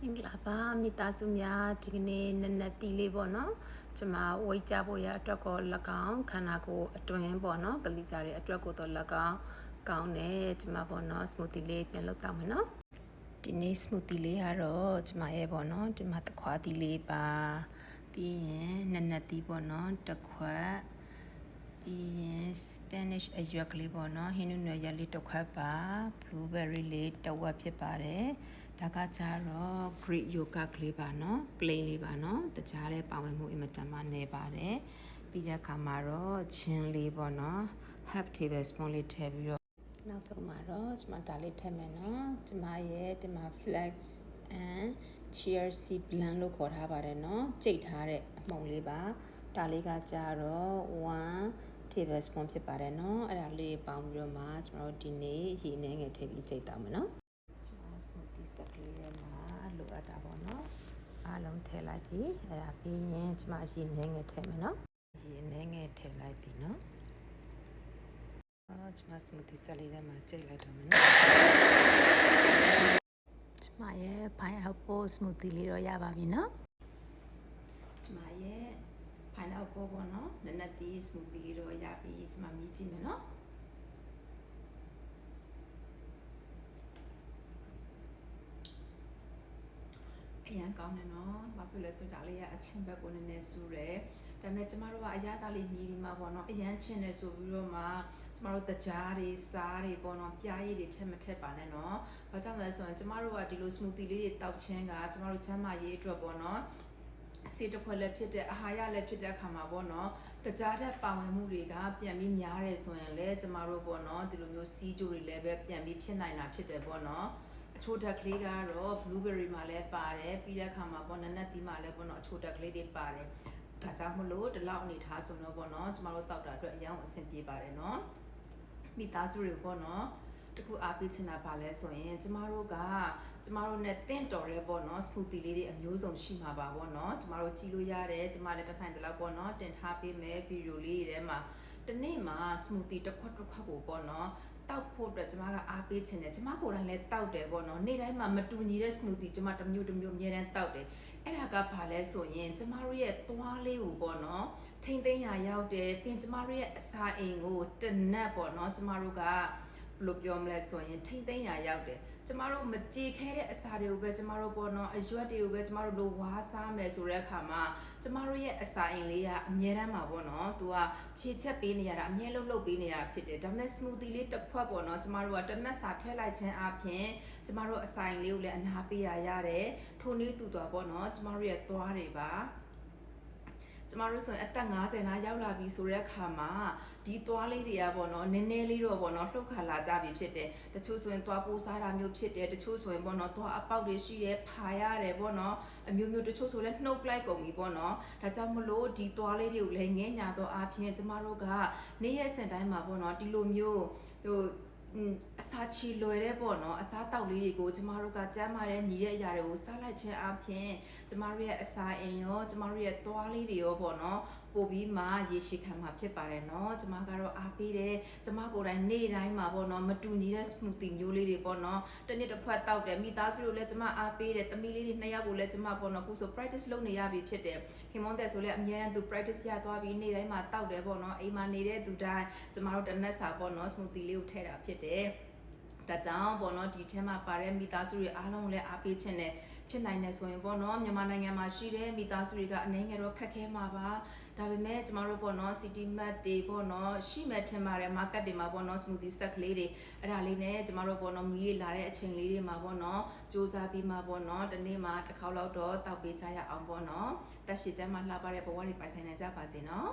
လာပါမိသားစုများဒီကနေ့နက်နက်တီးလေးပေါ့နော်ကျွန်မဝိတ်ကြဖို့ရအတွက်ကို၎င်းခန္ဓာကိုယ်အတွင်းပေါ့နော်ကလေးစားတွေအတွက်ကိုတော့၎င်းကောင်းတယ်ကျွန်မပေါ့နော် smoothie လေးပြန်လုပ်တော့မယ်နော်ဒီနေ့ smoothie လေးကတော့ကျွန်မရဲ့ပေါ့နော်ဒီမှာတခွားတီးလေးပါပြီးရင်နက်နက်တီးပေါ့နော်တစ်ခွက်ပြီးရင် Spanish အရွက်ကလေးပေါ့နော်ဟင်းနုနယ်ရက်လေးတစ်ခွက်ပါ blueberry လေးတစ်ဝက်ဖြစ်ပါတယ်ဒါကကြတော့ Greek yogurt ကလေးပါနော် plain လေးပါနော်တခြားတဲ့ပါဝင်မှုအင်မတန်မှနည်းပါတယ်ပြီးတဲ့အခါမှာတော့ချင်းလေးပေါ့နော် half tablespoon လေးထည့်ပြီးတော့နောက်ဆုံးမှာတော့ကျွန်မဒါလေးထည့်မယ်နော်ကျွန်မရဲ့ဒီမှာ flax and chia seed blend လို့ခေါ်ထားပါတယ်နော်ကြိတ်ထားတဲ့အမှုန်လေးပါဒါလေးကကြတော့1 tablespoon ဖြစ်ပါတယ်နော်အဲ့ဒါလေးပေါင်းပြီးတော့မှကျွန်တော်တို့ဒီနေ့ရေနှဲငယ်ထည့်ပြီးကြိတ်တော့မယ်နော်ကျွန်တော် smoothie set လေးထဲမှာလိုအပ်တာပေါ့နော်အားလုံးထည့်လိုက်ပြီအဲ့ဒါပြီးရင်ကျွန်မရေနှဲငယ်ထည့်မယ်နော်ရေနှဲငယ်ထည့်လိုက်ပြီနော်ကျွန်မ smoothie set လေးထဲမှာကြိတ်လိုက်တော့မယ်နော်ကျွန်မရဲ့ pineapple smoothie လေးတော့ရပါပြီနော်ကျွန်မရဲ့ pineapple ပေါ့နော်နက်နက်တီး smoothie လေးတော့ရပြီကျွန်မမြည်ကြည့်မယ်နော်အရန်ကောင်းတယ်နော်ဘာဖြစ်လဲဆိုတော့ဒါလေးကအချင်းဘက်ကိုနည်းနည်းဆူတယ်ဒါပေမဲ့ကျမတို့ကအရသာလေးမြည်ပြီးမှပေါ့နော်အရန်ချင်းတယ်ဆိုပြီးတော့မှကျမတို့တကြားတွေစားတွေပေါ့နော်ပြားရည်တွေထက်မထက်ပါနဲ့နော်ဘာကြောင့်လဲဆိုရင်ကျမတို့ကဒီလို smoothie လေးတွေတောက်ချင်းကကျမတို့ချမ်းသာရေးအတွက်ပေါ့နော်စေတခွက်လည်းဖြစ်တဲ့အာဟာရလည်းဖြစ်တဲ့အခါမှာပေါ့နော်တကြားတဲ့ပါဝင်မှုတွေကပြန်ပြီးများတယ်ဆိုရင်လည်းကျမတို့ပေါ့နော်ဒီလိုမျိုးစီးကြိုတွေလည်းပဲပြန်ပြီးဖြစ်နိုင်တာဖြစ်တယ်ပေါ့နော်အချိုဓာတ်ကလေးကတော့ blueberry မှာလည်းပါတယ်ပြီးတဲ့အခါမှာပေါ့နက်နက်သီးမှာလည်းပေါ့နော်အချိုဓာတ်ကလေးတွေပါတယ်ဒါကြောင့်မလို့ဒီလောက်အနေထားဆိုတော့ပေါ့နော်ကျမတို့တောက်တာအတွက်အရင်အဆင်ပြေပါတယ်နော်မိသားစုတွေပေါ့နော်တခုအားပေးချင်တာပါလဲဆိုရင်ကျမတို့နဲ့တင့်တော်ရဲပေါ့နော် smoothie လေးတွေအမျိုးစုံရှိမှာပါပေါ့နော်ကျမတို့ကြည့်လို့ရတယ်ကျမလည်းတစ်ထိုင်တစ်လောက်ပေါ့နော်တင်ထားပေးမယ်ဗီဒီယိုလေးတွေထဲမှာတနေ့မှာ smoothie တစ်ခွက်ကိုပေါ့နော်တောက်ဖို့အတွက်ကျမကအားပေးချင်တယ်ကျမကိုယ်တိုင်လည်းတောက်တယ်ပေါ့နော်နေ့တိုင်းမှာမတူညီတဲ့ smoothie ကျမတစ်မျိုးအများတန်းတောက်တယ်အဲ့ဒါကဘာလဲဆိုရင်ကျမတို့ရဲ့သွားလေးကိုပေါ့နော်ထိမ့်သိမ်းရာရောက်တယ်ပြင်ကျမတို့ရဲ့အစာအိမ်ကိုတနက်ပေါ့နော်ကျမတို့ကဘယ်လိုပြောမလဲဆိုရင်ထိမ့်သိမ်းရာရောက်တယ်ကျမတို့မကြေခဲတဲ့အစာတွေကိုပဲကျမတို့ပေါ့နော်အရွက်တွေကိုပဲကျမတို့လိုဝါးစားမယ်ဆိုတဲ့အခါမှာကျမတို့ရဲ့အစာအိမ်လေးကအမြဲတမ်းမှာပေါ့နော်သူကခြေချက်ပေးနေရတာအမြဲလှုပ်ပေးနေရတာဖြစ်တယ်ဒါပေမဲ့ smoothie လေးတစ်ခွက်ပေါ့နော်ကျမတို့ကတစ်နက်စာထည့်လိုက်ခြင်းအပြင်ကျမတို့အစာအိမ်လေးကိုလည်းအနာပေးရရတယ်ထိုနည်းတူသွားပေါ့နော်ကျမတို့ရဲ့သွားတွေပါကျမတို့ဆိုရင်အသက်50နားရောက်လာပြီဆိုတဲ့အခါမှာဒီသွားလေးတွေကပေါ့နော်နည်းနည်းလေးတော့ပေါ့နော်လှုပ်ခါလာကြပြီဖြစ်တယ်တချို့ဆိုရင်သွားပိုးစားတာမျိုးဖြစ်တယ်တချို့ဆိုရင်ပေါ့နော်သွားအပေါက်တွေရှိတယ်ဖာရတယ်ပေါ့နော်အမျိုးမျိုးတချို့ဆိုလည်းနှုတ်လိုက်ကုန်ပြီပေါ့နော်ဒါကြောင့်မလို့ဒီသွားလေးတွေကိုလည်းငဲ့ညာတော့အားဖြင့်ကျမတို့ကနေ့ရက်စဉ်တိုင်းမှာပေါ့နော်ဒီလိုမျိုးအစာချီလွယ်တဲ့ပေါ့နော်အစားတောက်လေးတွေကိုကျမတို့ကကျန်းမာတဲ့ညီတဲ့အရာတွေကိုစားလိုက်ခြင်းအပြင်ကျမတို့ရဲ့အစာအိမ်ရောကျမတို့ရဲ့သွားလေးတွေရောပေါ့နော်ပို့ပြီးမှရေရှည်ခံမှာဖြစ်ပါတယ်เนาะကျမကတော့အားပေးတယ်ကျမကိုယ်တိုင်နေ့တိုင်းမှာပေါ့နော်မတူညီတဲ့ smoothie မျိုးလေးတွေပေါ့နော်တစ်နေ့တစ်ခွက်တောက်တယ်မိသားစုတို့လည်းကျမအားပေးတယ်သမီးလေးတွေနှစ်ယောက်ကိုလည်းကျမပေါ့နော်ခုဆို practice လုပ်နေရပြီဖြစ်တယ်ခင်မွန်တဲ့ဆိုလည်းအများအားသူ practice ရသွားပြီးနေ့တိုင်းမှာတောက်တယ်ပေါ့နော်အိမ်မှာနေတဲ့သူတိုင်းကျမတို့တစ်နက်စာပေါ့နော် smoothie လေးကိုထည့်တာဖြစ်တယ်ဒါကြောင့်ပေါ့နော်ဒီထဲမှာပါတဲ့မိသားစုတွေအားလုံးလည်းအားပေးခြင်းနဲ့ဖြစ်နိုင်တယ်ဆိုရင်ပေါ့နော်မြန်မာနိုင်ငံမှာရှိတဲ့မိသားစုတွေကအနည်းငယ်တော့ခက်ခဲမှာပါဒါပေမဲ့ကျမတို့ပေါ့နော် city mart တွေပေါ့နော်ရှိမဲ့ထင်ပါတယ် market တွေမှာပေါ့နော် smoothie set ကလေးတွေအဲ့ဒါလေးနဲ့ကျမတို့ပေါ့နော်မီးလေးလာတဲ့အချိန်လေးတွေမှာပေါ့နော်စူးစမ်းပြီးမှပေါ့နော်တနေ့မှာတစ်ခေါက်လောက်တော့တောက်ပေးကြရအောင်ပေါ့နော်တက်ရှိကျမ်းမှာလှပတဲ့ဘဝတွေပိုင်ဆိုင်နိုင်ကြပါစေနော်